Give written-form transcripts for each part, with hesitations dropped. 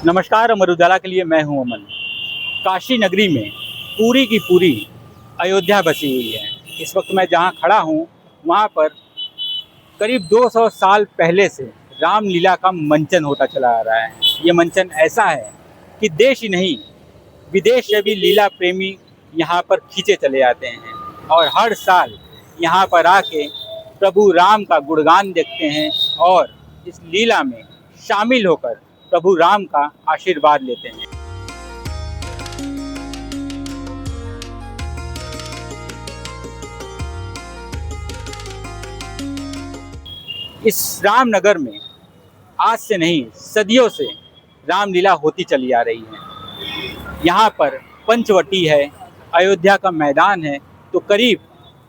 नमस्कार, अमर उजाला के लिए मैं हूं अमन। काशी नगरी में पूरी की पूरी अयोध्या बसी हुई है। इस वक्त मैं जहां खड़ा हूं वहां पर करीब 200 साल पहले से रामलीला का मंचन होता चला आ रहा है। ये मंचन ऐसा है कि देश ही नहीं विदेश से भी लीला प्रेमी यहाँ पर खींचे चले आते हैं और हर साल यहाँ पर आके प्रभु राम का गुणगान देखते हैं और इस लीला में शामिल होकर प्रभु राम का आशीर्वाद लेते हैं। इस रामनगर में आज से नहीं सदियों से रामलीला होती चली आ रही है। यहाँ पर पंचवटी है, अयोध्या का मैदान है, तो करीब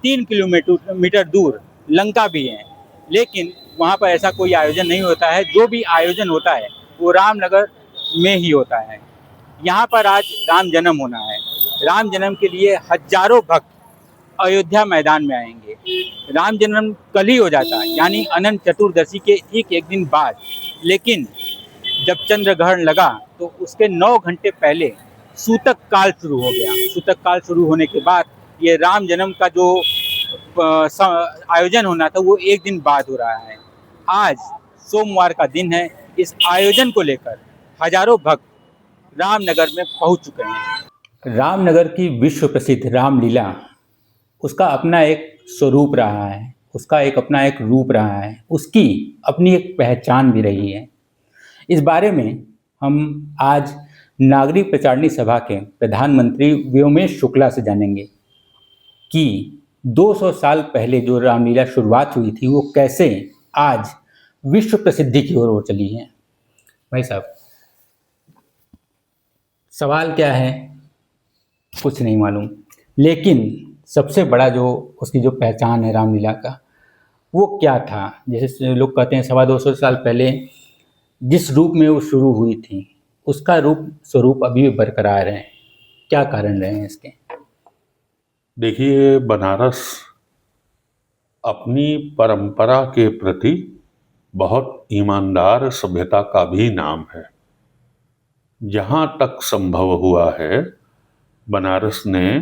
3 किलोमीटर दूर लंका भी है, लेकिन वहाँ पर ऐसा कोई आयोजन नहीं होता है। जो भी आयोजन होता है वो रामनगर में ही होता है। यहाँ पर आज राम जन्म होना है। राम जन्म के लिए हजारों भक्त अयोध्या मैदान में आएंगे। राम जन्म कल ही हो जाता है, यानी अनंत चतुर्दशी के ठीक एक दिन बाद, लेकिन जब चंद्र ग्रहण लगा तो उसके 9 घंटे पहले सूतक काल शुरू हो गया। सूतक काल शुरू होने के बाद ये राम जन्म का जो आयोजन होना था वो एक दिन बाद हो रहा है। आज सोमवार का दिन है। इस आयोजन को लेकर हजारों भक्त रामनगर में पहुंच चुके हैं। रामनगर की विश्व प्रसिद्ध रामलीला, उसका अपना एक स्वरूप रहा है, उसका एक अपना एक रूप रहा है, उसकी अपनी एक पहचान भी रही है। इस बारे में हम आज नागरिक प्रचारणी सभा के प्रधानमंत्री व्योमेश शुक्ला से जानेंगे कि 200 साल पहले जो रामलीला शुरुआत हुई थी वो कैसे आज विश्व प्रसिद्धि की ओर चली है। भाई साहब, सवाल क्या है कुछ नहीं मालूम, लेकिन सबसे बड़ा जो उसकी जो पहचान है रामलीला का, वो क्या था? जैसे लोग कहते हैं 250 साल पहले जिस रूप में वो शुरू हुई थी उसका रूप स्वरूप अभी भी बरकरार है। क्या कारण रहे हैं इसके? देखिए, बनारस अपनी परंपरा के प्रति बहुत ईमानदार सभ्यता का भी नाम है। जहाँ तक संभव हुआ है, बनारस ने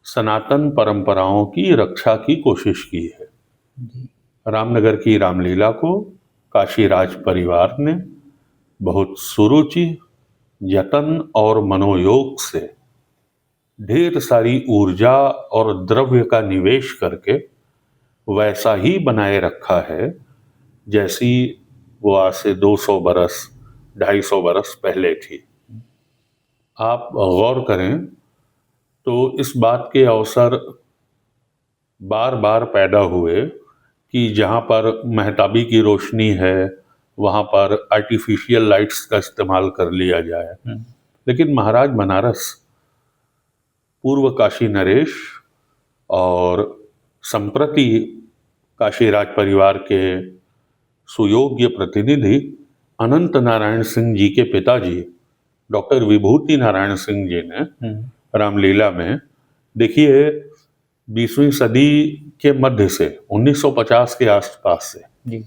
सनातन परंपराओं की रक्षा की कोशिश की है। रामनगर की रामलीला को काशी राज परिवार ने बहुत सुरुचि, यत्न और मनोयोग से ढेर सारी ऊर्जा और द्रव्य का निवेश करके वैसा ही बनाए रखा है जैसी वो आज से 200 बरस 250 बरस पहले थी। आप गौर करें तो इस बात के अवसर बार बार पैदा हुए कि जहाँ पर महताबी की रोशनी है वहाँ पर आर्टिफिशियल लाइट्स का इस्तेमाल कर लिया जाए, लेकिन महाराज बनारस पूर्व काशी नरेश और संप्रति काशी राज परिवार के सुयोग्य प्रतिनिधि अनंत नारायण सिंह जी के पिताजी डॉक्टर विभूति नारायण सिंह जी ने रामलीला में, देखिए 20वीं सदी के मध्य से 1950 के आसपास से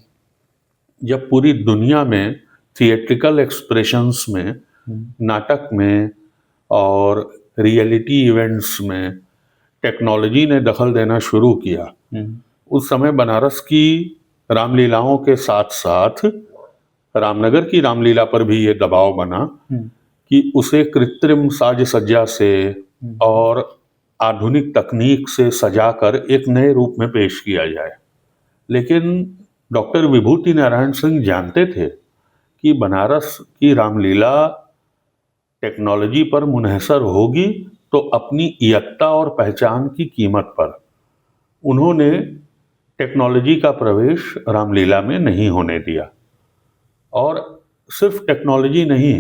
जब पूरी दुनिया में थिएट्रिकल एक्सप्रेशंस में, नाटक में और रियलिटी इवेंट्स में टेक्नोलॉजी ने दखल देना शुरू किया, उस समय बनारस की रामलीलाओं के साथ साथ रामनगर की रामलीला पर भी ये दबाव बना कि उसे कृत्रिम साज सज्जा से और आधुनिक तकनीक से सजाकर एक नए रूप में पेश किया जाए। लेकिन डॉक्टर विभूति नारायण सिंह जानते थे कि बनारस की रामलीला टेक्नोलॉजी पर मुनहसर होगी तो अपनी इयत्ता और पहचान की कीमत पर। उन्होंने टेक्नोलॉजी का प्रवेश रामलीला में नहीं होने दिया। और सिर्फ टेक्नोलॉजी नहीं,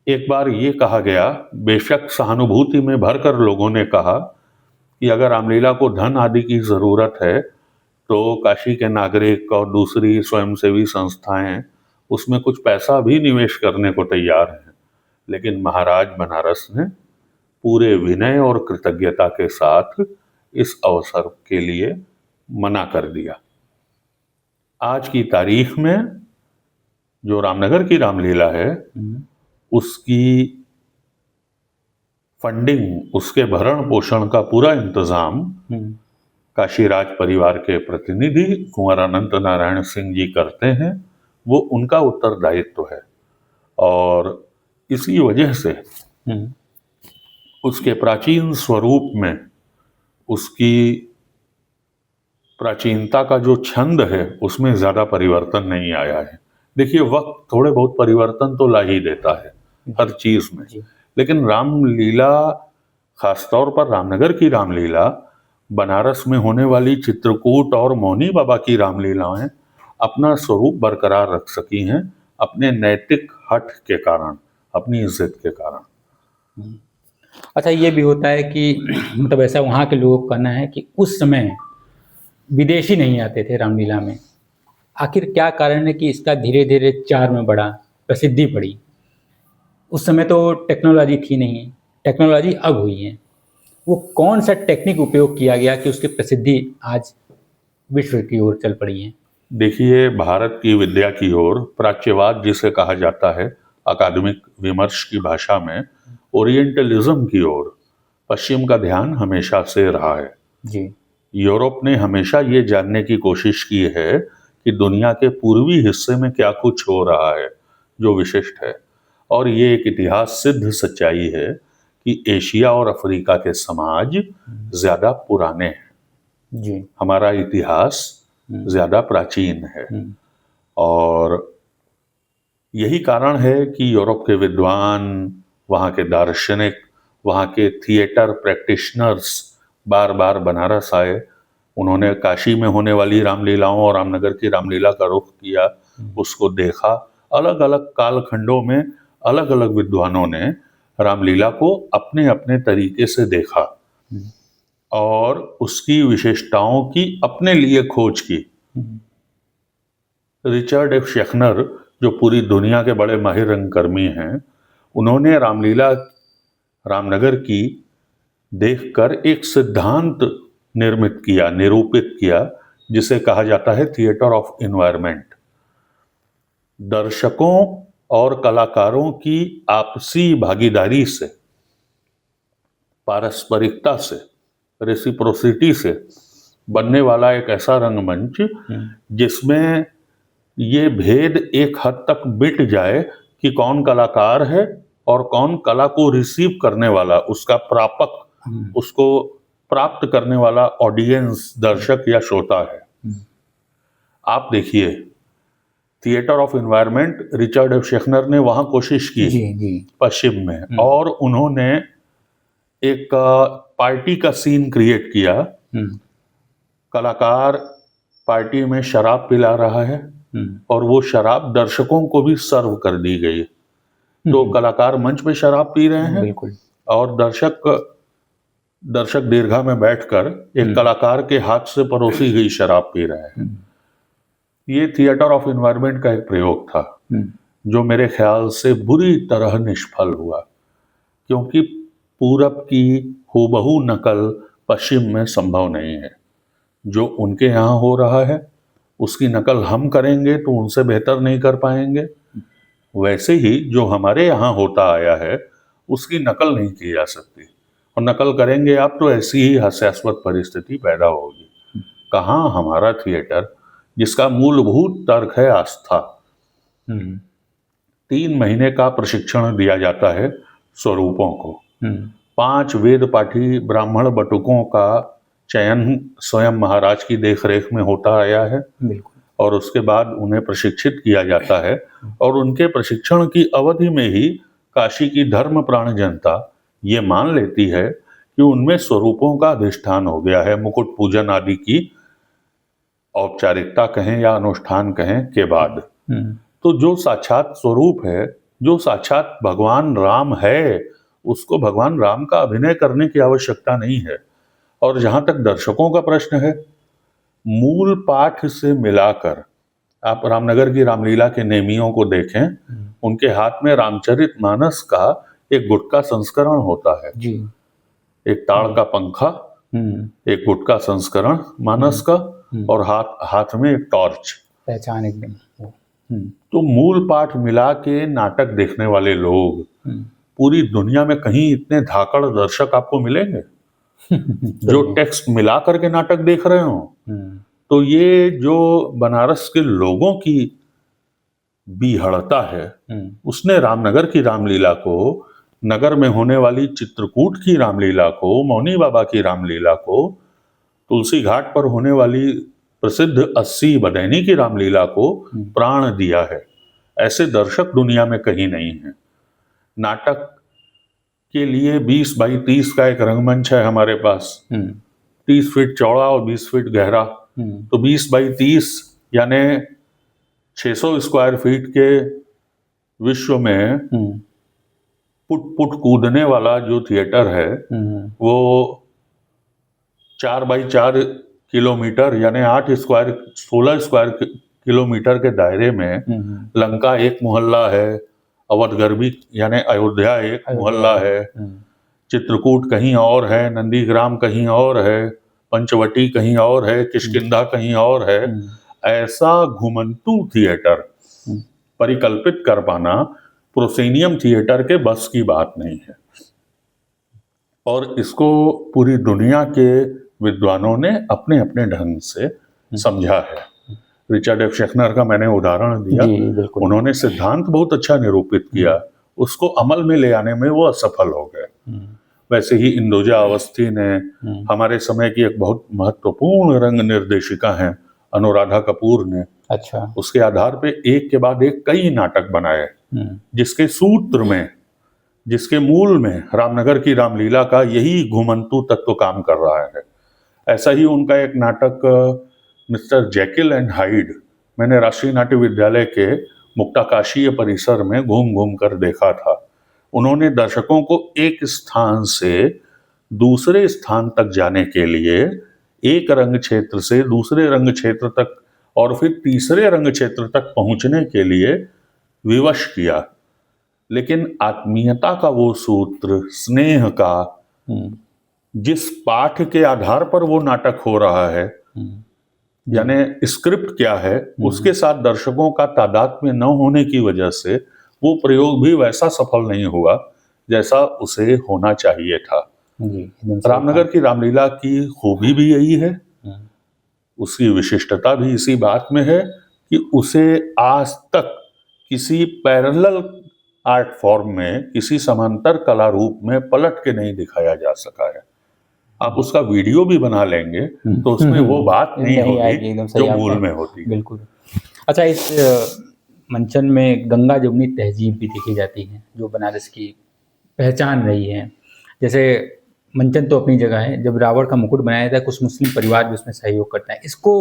एक बार ये कहा गया, बेशक सहानुभूति में भरकर लोगों ने कहा कि अगर रामलीला को धन आदि की ज़रूरत है तो काशी के नागरिक और दूसरी स्वयंसेवी संस्थाएं उसमें कुछ पैसा भी निवेश करने को तैयार हैं। लेकिन महाराज बनारस ने पूरे विनय और कृतज्ञता के साथ इस अवसर के लिए मना कर दिया। आज की तारीख में जो रामनगर की रामलीला है उसकी फंडिंग, उसके भरण पोषण का पूरा इंतजाम काशीराज परिवार के प्रतिनिधि कुंवर अनंत नारायण सिंह जी करते हैं। वो उनका उत्तरदायित्व है और इसी वजह से उसके प्राचीन स्वरूप में, उसकी प्राचीनता का जो छंद है उसमें ज्यादा परिवर्तन नहीं आया है। देखिए, वक्त थोड़े बहुत परिवर्तन तो ला ही देता है हर चीज में, लेकिन रामलीला, खासतौर पर रामनगर की रामलीला, बनारस में होने वाली चित्रकूट और मौनी बाबा की रामलीलाएं अपना स्वरूप बरकरार रख सकी हैं अपने नैतिक हठ के कारण, अपनी इज्जत के कारण। अच्छा, ये भी होता है कि मतलब ऐसा वहाँ के लोगों का कहना है कि उस समय विदेशी नहीं आते थे रामलीला में। आखिर क्या कारण है कि इसका धीरे धीरे चार में बढ़ा, प्रसिद्धि बढ़ी? उस समय तो टेक्नोलॉजी थी नहीं, टेक्नोलॉजी अब हुई है। वो कौन सा टेक्निक उपयोग किया गया कि उसकी प्रसिद्धि आज विश्व की ओर चल पड़ी है? देखिए, भारत की विद्या की ओर, प्राच्यवाद जिसे कहा जाता है अकादमिक विमर्श की भाषा में, ओरिएंटलिज्म की ओर पश्चिम का ध्यान हमेशा से रहा है। जी। यूरोप ने हमेशा ये जानने की कोशिश की है कि दुनिया के पूर्वी हिस्से में क्या कुछ हो रहा है जो विशिष्ट है, और ये एक इतिहास सिद्ध सच्चाई है कि एशिया और अफ्रीका के समाज ज्यादा पुराने हैं। जी। हमारा इतिहास ज्यादा प्राचीन है और यही कारण है कि यूरोप के विद्वान, वहाँ के दार्शनिक, वहाँ के थिएटर प्रैक्टिशनर्स बार बार बनारस आए। उन्होंने काशी में होने वाली रामलीलाओं और रामनगर की रामलीला का रुख किया, उसको देखा। अलग अलग कालखंडों में अलग अलग विद्वानों ने रामलीला को अपने अपने तरीके से देखा और उसकी विशेषताओं की अपने लिए खोज की। रिचर्ड एफ शेखनर, जो पूरी दुनिया के बड़े माहिर रंगकर्मी हैं, उन्होंने रामलीला रामनगर की देखकर एक सिद्धांत निर्मित किया, निरूपित किया, जिसे कहा जाता है थिएटर ऑफ एनवायरनमेंट। दर्शकों और कलाकारों की आपसी भागीदारी से, पारस्परिकता से, रेसिप्रोसिटी से बनने वाला एक ऐसा रंगमंच जिसमें ये भेद एक हद तक मिट जाए कि कौन कलाकार है और कौन कला को रिसीव करने वाला, उसका प्रापक, उसको प्राप्त करने वाला ऑडियंस, दर्शक या श्रोता है। आप देखिए, theatre of environment Richard F Schechner ने वहां कोशिश की पश्चिम में, और उन्होंने एक पार्टी का सीन क्रिएट किया। कलाकार पार्टी में शराब पिला रहा है और वो शराब दर्शकों को भी सर्व कर दी गई। तो कलाकार मंच पे शराब पी रहे हैं और दर्शक दीर्घा में बैठकर एक कलाकार के हाथ से परोसी गई शराब पी रहे हैं। ये थिएटर ऑफ एनवायरनमेंट का एक प्रयोग था जो मेरे ख्याल से बुरी तरह निष्फल हुआ, क्योंकि पूरब की हूबहू नकल पश्चिम में संभव नहीं है। जो उनके यहाँ हो रहा है उसकी नकल हम करेंगे तो उनसे बेहतर नहीं कर पाएंगे। वैसे ही जो हमारे यहाँ होता आया है उसकी नकल नहीं की जा सकती, और नकल करेंगे आप तो ऐसी ही हास्यास्पद परिस्थिति पैदा होगी। कहाँ हमारा थिएटर, जिसका मूलभूत तर्क है आस्था। 3 महीने का प्रशिक्षण दिया जाता है स्वरूपों को। 5 वेद पाठी ब्राह्मण बटुकों का चयन स्वयं महाराज की देखरेख में होता आया है, और उसके बाद उन्हें प्रशिक्षित किया जाता है, और उनके प्रशिक्षण की अवधि में ही काशी की धर्म प्राण जनता ये मान लेती है कि उनमें स्वरूपों का अधिष्ठान हो गया है। मुकुट पूजन आदि की औपचारिकता कहें या अनुष्ठान कहें के बाद, तो जो साक्षात स्वरूप है, जो साक्षात भगवान राम है, उसको भगवान राम का अभिनय करने की आवश्यकता नहीं है। और जहां तक दर्शकों का प्रश्न है, मूल पाठ से मिलाकर आप रामनगर की रामलीला के नेमियों को देखें, उनके हाथ में रामचरितमानस का एक गुटका संस्करण होता है जी। एक ताड़ का पंखा, एक गुटका संस्करण मानस का, और हाथ में एक टॉर्च। पहचान एकदम। तो मूल पाठ मिला के नाटक देखने वाले लोग पूरी दुनिया में कहीं इतने धाकड़ दर्शक आपको मिलेंगे जो टेक्स्ट मिला करके नाटक देख रहे हो। तो ये जो बनारस के लोगों की बीहड़ता है, उसने रामनगर की रामलीला को, नगर में होने वाली चित्रकूट की रामलीला को, मौनी बाबा की रामलीला को, तुलसी घाट पर होने वाली प्रसिद्ध 80 बदैनी की रामलीला को प्राण दिया है। ऐसे दर्शक दुनिया में कहीं नहीं है। नाटक के लिए 20 बाई 30 का एक रंगमंच है हमारे पास, 30 फीट चौड़ा और 20 फीट गहरा। तो 20 बाई 30 यानी 600 स्क्वायर फीट के विश्व में पुट पुट कूदने वाला जो थिएटर है वो 4 बाई 4 किलोमीटर यानी 16 स्क्वायर किलोमीटर के दायरे में लंका एक मोहल्ला है, अवध गर्भी यानी अयोध्या एक मोहल्ला है, चित्रकूट कहीं और है, नंदीग्राम कहीं और है, पंचवटी कहीं और है, किष्किंधा कहीं और है। ऐसा घुमंतू थिएटर परिकल्पित कर पाना प्रोसेनियम थिएटर के बस की बात नहीं है। और इसको पूरी दुनिया के विद्वानों ने अपने अपने ढंग से समझा है। रिचर्ड एफ शेखनर का मैंने उदाहरण दिया, उन्होंने सिद्धांत बहुत अच्छा निरूपित किया, उसको अमल में ले आने में वो असफल हो गए। वैसे ही इंदुजा अवस्थी ने, हमारे समय की एक बहुत महत्वपूर्ण रंग निर्देशिका हैं अनुराधा कपूर ने, अच्छा, उसके आधार पे एक के बाद एक कई नाटक बनाए जिसके सूत्र में, जिसके मूल में रामनगर की रामलीला का यही घुमंतू तत्व काम कर रहा है। ऐसा ही उनका एक नाटक मिस्टर जेकिल एंड हाइड मैंने राष्ट्रीय नाट्य विद्यालय के मुक्ताकाशीय परिसर में घूम घूम कर देखा था। उन्होंने दर्शकों को एक स्थान से दूसरे स्थान तक जाने के लिए एक रंग क्षेत्र से दूसरे रंग क्षेत्र तक और फिर तीसरे रंग क्षेत्र तक पहुंचने के लिए विवश किया। लेकिन आत्मीयता का वो सूत्र, स्नेह का, जिस पाठ के आधार पर वो नाटक हो रहा है, यानी स्क्रिप्ट क्या है, उसके साथ दर्शकों का तादात्म्य न होने की वजह से वो प्रयोग भी वैसा सफल नहीं हुआ जैसा उसे होना चाहिए था। रामनगर की रामलीला की खूबी भी यही है, उसकी विशिष्टता भी इसी बात में है कि उसे आज तक किसी पैरेलल आर्ट फॉर्म में, किसी समांतर कला रूप में पलट के नहीं दिखाया जा सका है। आप उसका वीडियो भी बना लेंगे तो उसमें वो बात नहीं होगी जो मूल में होती है। बिल्कुल। अच्छा, इस मंचन में गंगा जमुनी तहजीब भी देखी जाती है जो बनारस की पहचान रही है। जैसे मंचन तो अपनी जगह है, जब रावण का मुकुट बनाया जाता है कुछ मुस्लिम परिवार भी उसमें सहयोग करता है। इसको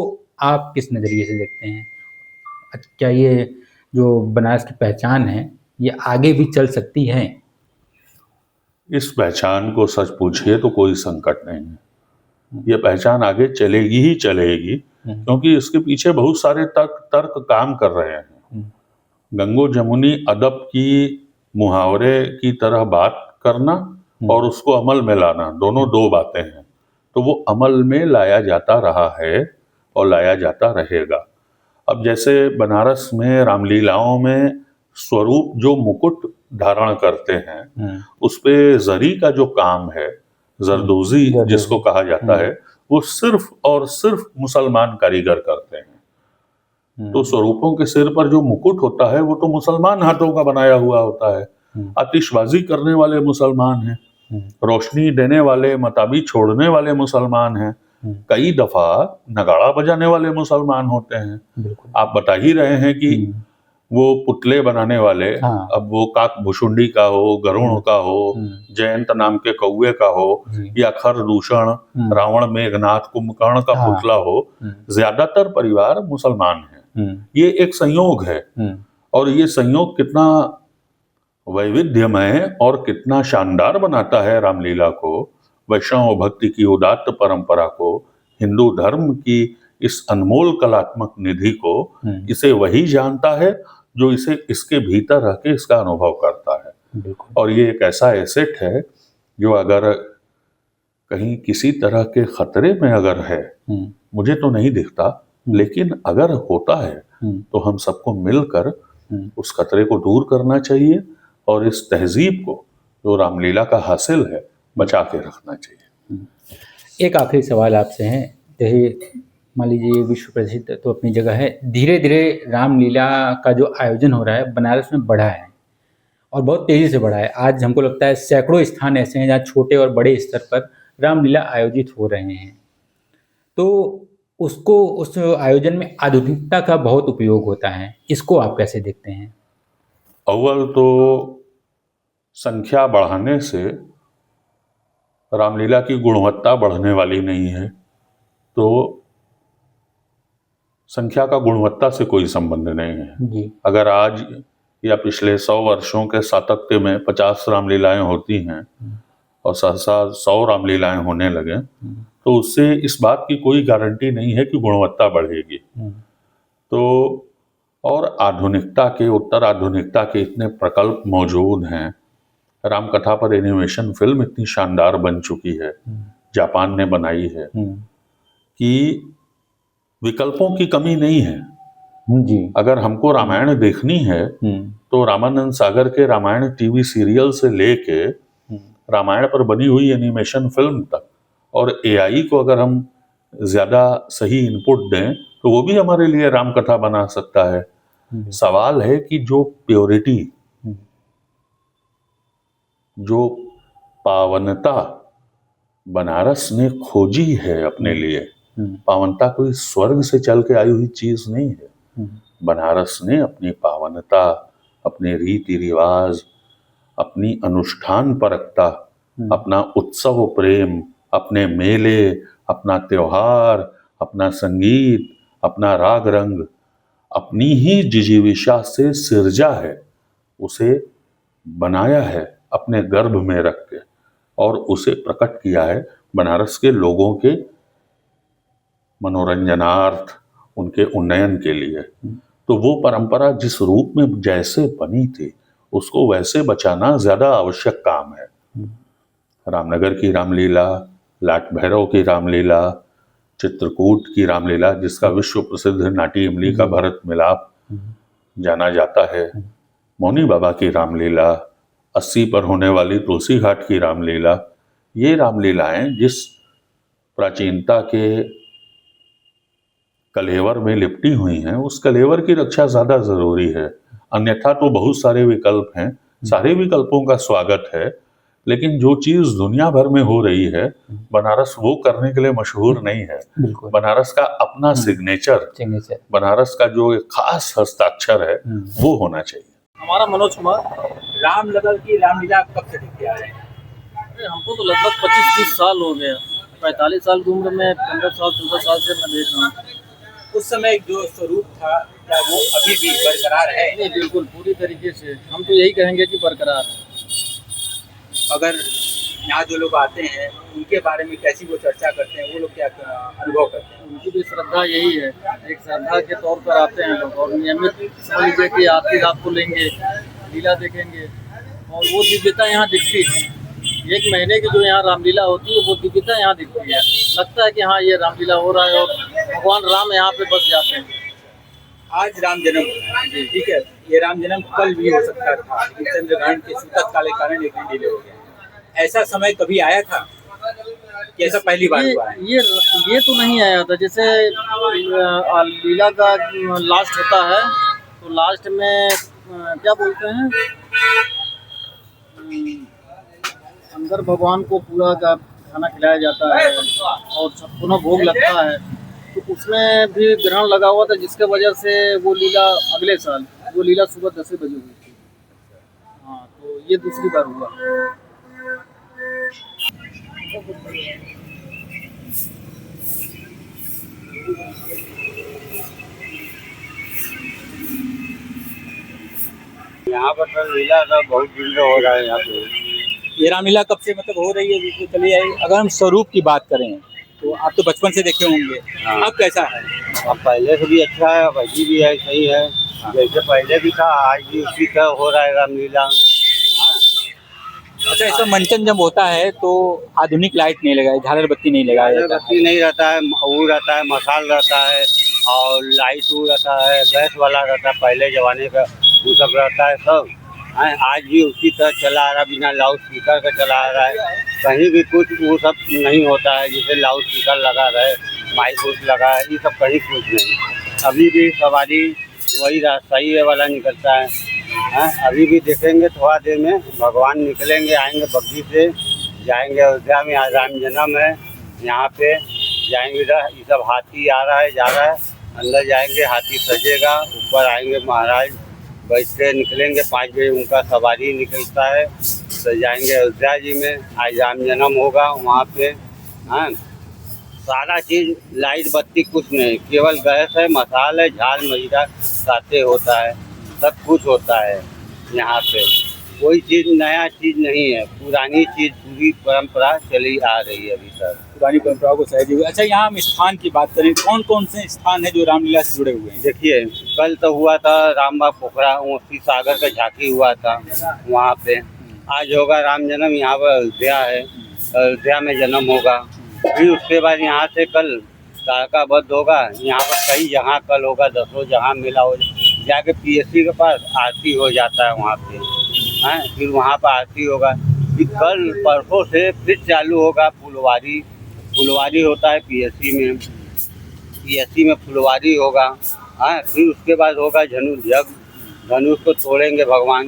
आप किस नज़रिए से देखते हैं? क्या ये जो बनारस की पहचान है ये आगे भी चल सकती है? इस पहचान को सच पूछिए तो कोई संकट नहीं है। ये पहचान आगे चलेगी ही चलेगी, क्योंकि इसके पीछे बहुत सारे तर्क काम कर रहे हैं। गंगो जमुनी अदब की मुहावरे की तरह बात करना और उसको अमल में लाना, दोनों दो बातें हैं। तो वो अमल में लाया जाता रहा है और लाया जाता रहेगा। अब जैसे बनारस में रामलीलाओं में स्वरूप जो मुकुट धारण करते हैं, उस पे जरी का जो काम है, जरदोजी जिसको कहा जाता है, वो सिर्फ और सिर्फ मुसलमान कारीगर करते हैं। तो स्वरूपों के सिर पर जो मुकुट होता है वो तो मुसलमान हाथों का बनाया हुआ होता है। आतिशबाजी करने वाले मुसलमान हैं, रोशनी देने वाले, मताबी छोड़ने वाले मुसलमान हैं, कई दफा नगाड़ा बजाने वाले मुसलमान होते हैं। आप बता ही रहे हैं कि वो पुतले बनाने वाले, अब वो काक भुषुंडी का हो, गरुण का हो, जयंत नाम के कौवे का हो, या खरदूषण, रावण, मेघनाथ, कुंभकर्ण का पुतला हो, ज्यादातर परिवार मुसलमान हैं। ये एक संयोग है, और ये संयोग कितना वैविध्यमय और कितना शानदार बनाता है रामलीला को, वैष्णव भक्ति की उदात्त परंपरा को, हिंदू धर्म की इस अनमोल कलात्मक निधि को। इसे वही जानता है जो इसे इसके भीतर रह के इसका अनुभव करता है। और ये एक ऐसा एसेट है जो अगर कहीं किसी तरह के खतरे में अगर है, मुझे तो नहीं दिखता लेकिन अगर होता है तो हम सबको मिलकर उस खतरे को दूर करना चाहिए और इस तहजीब को जो रामलीला का हासिल है बचा के रखना चाहिए। एक आखिरी सवाल आपसे है, जैसे मान लीजिए विश्व प्रसिद्ध तो अपनी जगह है, धीरे धीरे रामलीला का जो आयोजन हो रहा है बनारस में बढ़ा है और बहुत तेज़ी से बढ़ा है। आज हमको लगता है सैकड़ों स्थान ऐसे हैं जहाँ छोटे और बड़े स्तर पर रामलीला आयोजित हो रहे हैं। तो उसको उस आयोजन में आधुनिकता का बहुत उपयोग होता है, इसको आप कैसे देखते हैं? अव्वल तो संख्या बढ़ाने से रामलीला की गुणवत्ता बढ़ने वाली नहीं है, तो संख्या का गुणवत्ता से कोई संबंध नहीं है जी। अगर आज या पिछले 100 वर्षों के सातत्य में 50 रामलीलाएं होती हैं और सहसा 100 रामलीलाएं होने लगे तो उससे इस बात की कोई गारंटी नहीं है कि गुणवत्ता बढ़ेगी। तो और आधुनिकता के उत्तर आधुनिकता के इतने प्रकल्प मौजूद हैं। रामकथा पर एनिमेशन फिल्म इतनी शानदार बन चुकी है, जापान ने बनाई है, कि विकल्पों की कमी नहीं है जी। अगर हमको रामायण देखनी है तो रामानंद सागर के रामायण टीवी सीरियल से लेके रामायण पर बनी हुई एनिमेशन फिल्म तक और एआई को अगर हम ज्यादा सही इनपुट दें तो वो भी हमारे लिए रामकथा बना सकता है। सवाल है कि जो प्योरिटी, जो पावनता बनारस ने खोजी है अपने लिए, पावनता कोई स्वर्ग से चल के आई हुई चीज नहीं है। बनारस ने अपनी पावनता, अपने रीति रिवाज, अपनी अनुष्ठान परकता, अपना उत्सव प्रेम, अपने मेले, अपना त्योहार, अपना संगीत, अपना राग रंग, अपनी ही जिजीविषा से सिरजा है, उसे बनाया है अपने गर्भ में रख के और उसे प्रकट किया है बनारस के लोगों के मनोरंजनार्थ, उनके उन्नयन के लिए। तो वो परंपरा जिस रूप में जैसे बनी थी उसको वैसे बचाना ज्यादा आवश्यक काम है। रामनगर की रामलीला, लाट भैरव की रामलीला, चित्रकूट की रामलीला जिसका विश्व प्रसिद्ध नाटी इमली का भरत मिलाप जाना जाता है, मौनी बाबा की रामलीला, 80 पर होने वाली तुलसी घाट की रामलीला, ये रामलीलाएं जिस प्राचीनता के कलेवर में लिपटी हुई हैं उस कलेवर की रक्षा ज्यादा जरूरी है। अन्यथा तो बहुत सारे विकल्प हैं, सारे विकल्पों का स्वागत है, लेकिन जो चीज दुनिया भर में हो रही है बनारस वो करने के लिए मशहूर नहीं है। बनारस का अपना सिग्नेचर, बनारस का जो एक खास हस्ताक्षर है वो होना चाहिए। हमारा मनोज कुमार। रामनगर की रामलीला कब से देखते आ रहे हैं? हमको तो लगभग 25-30 साल हो गया। 45 साल की उम्र में 15 साल 14 साल से मैं देख रहा हूँ। उस समय जो स्वरूप था क्या वो अभी भी बरकरार है? नहीं, बिल्कुल पूरी तरीके से हम तो यही कहेंगे कि बरकरार है। अगर यहाँ जो लोग आते हैं उनके बारे में कैसी वो चर्चा करते हैं, वो लोग क्या अनुभव करते हैं? उनकी भी श्रद्धा यही है, एक श्रद्धा के तौर पर आते हैं लोग और नियमित समझ लीजिए कि आधी रात को लेंगे, लीला देखेंगे और वो दिव्यता यहाँ दिखती है। 1 महीने की जो यहाँ रामलीला होती है वो दिव्यता यहाँ दिखती है। लगता है कि हाँ ये रामलीला हो रहा है और भगवान राम यहाँ पे बस जाते हैं। आज राम जन्म जी ठीक है, ये राम जन्म कल भी हो सकता था लेकिन चंद्रग्रहण के सूतक काले कारण एक दिन डिले हो गया। ऐसा समय कभी आया था कि ऐसा पहली बार हुआ है? ये तो नहीं आया था। जैसे लीला का लास्ट होता है तो लास्ट में क्या बोलते हैं, अंदर भगवान को पूरा का खाना खिलाया जाता है और पुनः भोग लगता है, तो उसमें भी ग्रहण लगा हुआ था जिसके वजह से वो लीला अगले साल वो लीला सुबह 10 बजे हुई थी। हाँ, तो ये दूसरी बार हुआ। यहाँ पर तो लीला का बहुत दिन हो रहा है। यहाँ पे ये रामलीला कब से मतलब हो रही है? बिल्कुल चलिए, अगर हम स्वरूप की बात करें तो आप तो बचपन से देखे होंगे, अब कैसा है? अब पहले से भी अच्छा है, अब अभी भी है, सही है। जैसे पहले भी था आज भी उसी का हो रहा है रामलीला। अच्छा, ऐसा मंचन जब होता है तो आधुनिक लाइट नहीं लगाए, झालर बत्ती नहीं लगाया जाता? बत्ती नहीं रहता है, वो रहता है, मसाल रहता है, और लाइट वो रहता है, गैस वाला रहता है, पहले ज़माने का वो सब रहता है सब। हैं, आज भी उसी तरह चला आ रहा है, बिना लाउड स्पीकर का चला आ रहा है। कहीं भी कुछ वो सब नहीं होता है, जैसे लाउड स्पीकर लगा रहे, माइक उस लगा है, ये सब कहीं कुछ नहीं। अभी भी सवारी वही रास्ता ही वाला निकलता है। हैं, अभी भी देखेंगे थोड़ा देर में भगवान निकलेंगे, आएंगे बग्घी से, जाएंगे अयोध्या में। आज राम जन्म है, यहाँ पे जाएंगे। इधर ये सब हाथी आ रहा है, जा रहा है, अंदर जाएंगे, हाथी सजेगा, ऊपर आएंगे महाराज, बैठ के निकलेंगे। 5 बजे उनका सवारी निकलता है, तो जाएंगे अयोध्या जी में। आज राम जन्म होगा वहाँ पे। हाँ, सारा चीज़ लाइट बत्ती कुछ नहीं, केवल गैस है, मसाल है, झाल मजीरा साथे होता है, सब कुछ होता है यहाँ पे। कोई चीज़ नया चीज़ नहीं है, पुरानी चीज़ पूरी परंपरा चली आ रही है अभी तक। पुरानी परंपराओं को सहेजे हुए। अच्छा, यहाँ हम स्थान की बात करें, कौन कौन से स्थान है जो रामलीला से जुड़े हुए हैं? देखिए, कल तो हुआ था रामबाग पोखरा, उसी सागर का झांकी हुआ था वहाँ पे। आज होगा राम जन्म, यहाँ पर अयोध्या है, अयोध्या में जन्म होगा। फिर उसके बाद यहाँ से कल तारका वध होगा, यहाँ पर कई जगह कल होगा, 10 जगह मेला हो जाके पीएससी के पास आरती हो जाता है वहाँ पे। हैं, फिर वहाँ पर आरती होगा। फिर कल परसों से फिर चालू होगा फुलवारी। फुलवारी होता है पीएससी में फुलवारी होगा। हाँ, फिर उसके बाद होगा धनुष यज्ञ। धनुष को तोड़ेंगे भगवान।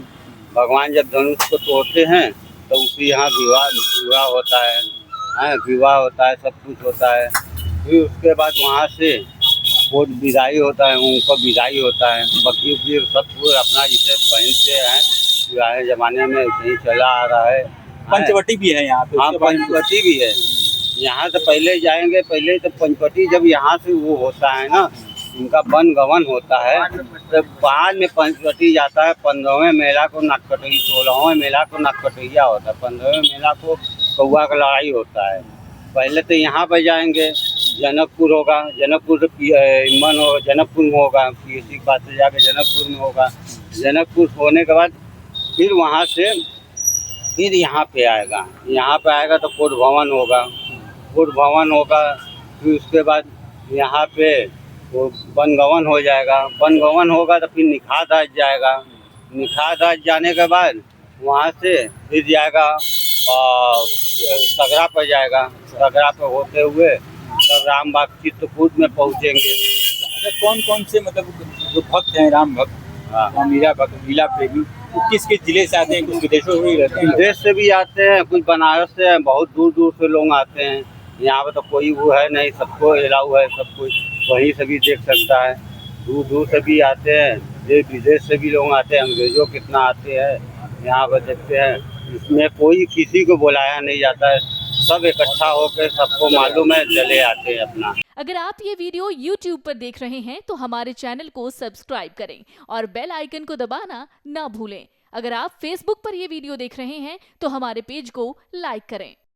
भगवान जब धनुष को तोड़ते हैं तो उसी यहाँ विवाह होता है। हाँ, विवाह होता है, सब कुछ होता है। फिर उसके बाद वहाँ से वो विदाई होता है, उनको विदाई होता है। बकरी उकरी सब पूरे अपना जिसे पहनते हैं, पुराने ज़माने में यही चला आ रहा है। पंचवटी भी है यहाँ पे। हाँ, उसके बारे में पंचवटी भी है। यहाँ से पहले जाएंगे, पहले तो पंचवटी जब यहाँ से वो होता है ना, उनका वन गवन होता है, तो बाद में पंचवटी जाता है। 15वें मेला को नटकटैया, 16वें मेला को नटकटैया होता है, 15वें मेला को कौआ का लड़ाई होता है। पहले तो यहाँ पर जाएंगे, जनकपुर होगा, जनकपुर से इमन होगा, जनकपुर में होगा, पीएससी के पास से जाके जनकपुर में होगा। जनकपुर होने के बाद फिर वहाँ से फिर यहाँ पे आएगा। यहाँ पे आएगा तो कोट भवन होगा, कोट भवन होगा। फिर उसके बाद यहाँ पे वो बनगवन हो जाएगा। बनगवन होगा तो फिर निखात राज जाएगा। निखात राज जाने के बाद वहाँ से फिर जाएगा सगरा पर जाएगा। सगरा पर होते हुए तब रामबाग चित्रकूट में पहुँचेंगे। अच्छा, कौन कौन से मतलब जो भक्त हैं, राम भक्त, हाँ, रामलीला भक्त, लीला प्रेमी, वो किस किस जिले से आते हैं? कुछ विदेशों से भी रहते हैं लोग? विदेश से भी आते हैं, कुछ बनारस से हैं, बहुत दूर दूर से लोग आते हैं। यहाँ पर तो कोई वो है नहीं, सबको अलाउ है, सब कुछ वहीं से भी देख सकता है। दूर दूर से भी आते हैं, देश विदेश से भी लोग आते हैं। अंग्रेजों कितना आते हैं यहाँ पर देखते हैं। इसमें कोई किसी को बुलाया नहीं जाता है, सब इकट्ठा होकर सबको मालूम है, चले आते हैं अपना। अगर आप ये वीडियो YouTube पर देख रहे हैं तो हमारे चैनल को सब्सक्राइब करें और बेल आइकन को दबाना ना भूलें। अगर आप Facebook पर ये वीडियो देख रहे हैं तो हमारे पेज को लाइक करें।